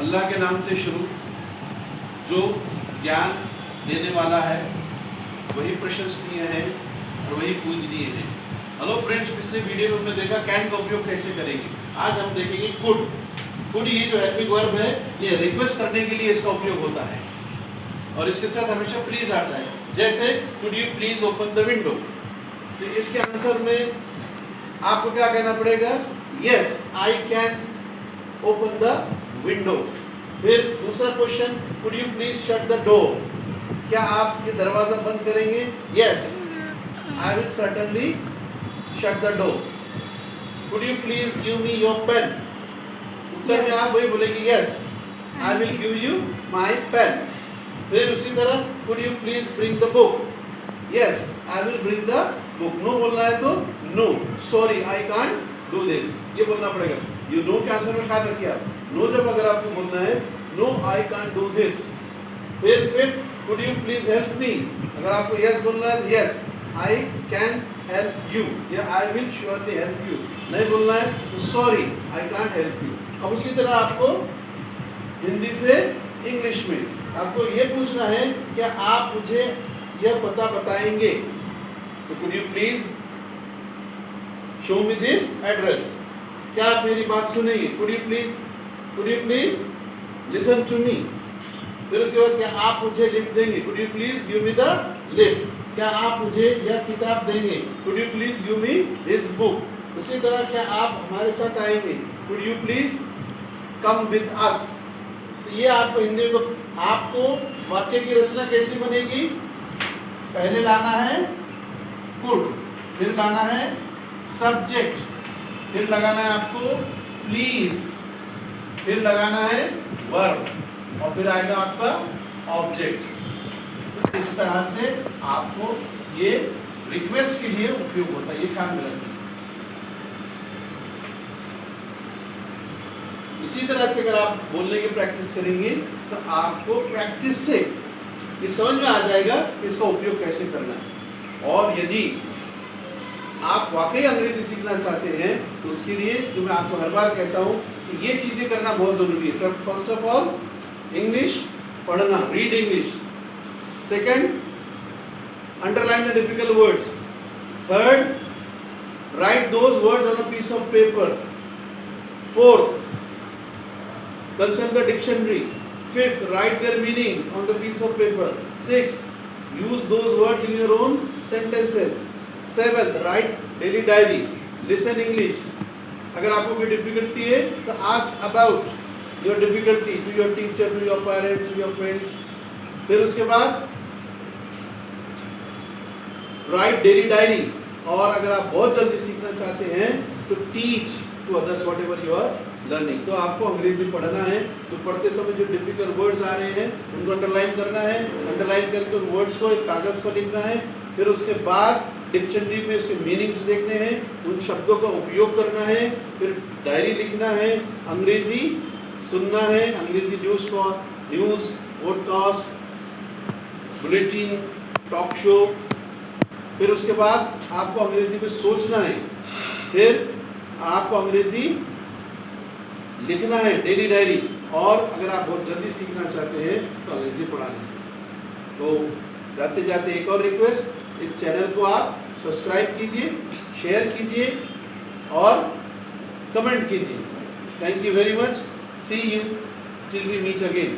अल्लाह के नाम से शुरू, जो ज्ञान देने वाला है, वही प्रशंसनीय है और वही पूजनीय है। हेलो फ्रेंड्स, पिछले वीडियो में हमने देखा कैन का उपयोग कैसे करेंगे। आज हम देखेंगे कुड। कुड ये जो हेल्पिंग वर्ब है, ये रिक्वेस्ट करने के लिए इसका उपयोग होता है और इसके साथ हमेशा प्लीज आता है। जैसे could you please open the window, तो इसके आंसर में आपको क्या कहना पड़ेगा? Yes I can open the window. फिर दूसरा question, could you please shut the door, क्या आप ये दरवाजा बंद करेंगे? Yes I will certainly shut the door. Could you please give me your pen, उत्तर में आप वही बोलेंगे yes I will give you my pen. फिर उसी तरह could you please bring the book, yes I will bring the book. No बोलना है तो no, sorry I can't do this, ये बोलना पड़ेगा। यू नो के आंसर में ख्याल रखिए आप, नो जब अगर आपको बोलना है no I can't do this. फिर fifth, could you please help me, अगर आपको यस बोलना है तो yes I can help you या I will surely help you. नहीं बोलना है तो sorry I can't help you. अब उसी तरह आपको हिंदी से इंग्लिश में आपको ये पूछना है क्या आप मुझे यह पता बताएंगे, तो could you please show me this address, क्या आप मेरी बात सुनेंगे? Could you please listen to me. फिर उसके बाद क्या आप मुझे लिफ्ट देंगे? Could you please give me the lift, क्या आप मुझे यह किताब देंगे? Could you please give me this book. उसी तरह क्या आप हमारे साथ आएंगे? Could you please come with us. तो ये आपको हिंदी में, तो आपको वाक्य की रचना कैसी बनेगी? पहले लाना है कुड, फिर लाना है सब्जेक्ट, फिर लगाना है आपको प्लीज, फिर लगाना है वर्ब और फिर आएगा आपका ऑब्जेक्ट। इस तरह से आपको ये रिक्वेस्ट के लिए उपयोग होता है, ये ख्याल में रखना। इसी तरह से अगर आप बोलने की प्रैक्टिस करेंगे तो आपको प्रैक्टिस से ये समझ में आ जाएगा कि इसका उपयोग कैसे करना है। और यदि आप वाकई अंग्रेजी सीखना चाहते हैं तो उसके लिए जो मैं आपको हर बार कहता हूँ कि ये चीज़ें करना बहुत ज़रूरी है। Sir, first of all English पढ़ना, read English. Second, underline the difficult words. Third, write those words on a piece of paper. Fourth, consult the dictionary. Fifth, write their meanings on the piece of paper. Sixth, use those words in your own sentences. Seventh, write daily diary. Listen English. अगर आपको कोई difficulty है तो ask about your difficulty to your teacher, to your parents, to your friends. फिर उसके बाद write daily diary. और अगर आप बहुत जल्दी सीखना चाहते हैं तो teach to others whatever you are learning. तो आपको अंग्रेजी पढ़ना है तो पढ़ते समय जो डिफिकल्ट वर्ड्स आ रहे हैं उनको अंडरलाइन करना है, अंडरलाइन करके उन वर्ड्स को एक कागज़ पर लिखना है। फिर उसके बाद डिक्शनरी में उसके मीनिंग्स देखने हैं, उन शब्दों का उपयोग करना है। फिर डायरी लिखना है, अंग्रेजी सुनना है, अंग्रेजी news, podcast, bulletin, talk show. फिर उसके बाद आपको अंग्रेजी में सोचना है, फिर आपको अंग्रेजी लिखना है, डेली डायरी। और अगर आप बहुत जल्दी सीखना चाहते हैं तो अंग्रेजी पढ़ाना है। तो जाते जाते एक और रिक्वेस्ट, इस चैनल को आप सब्सक्राइब कीजिए, शेयर कीजिए और कमेंट कीजिए। Thank you very much. See you till we meet again.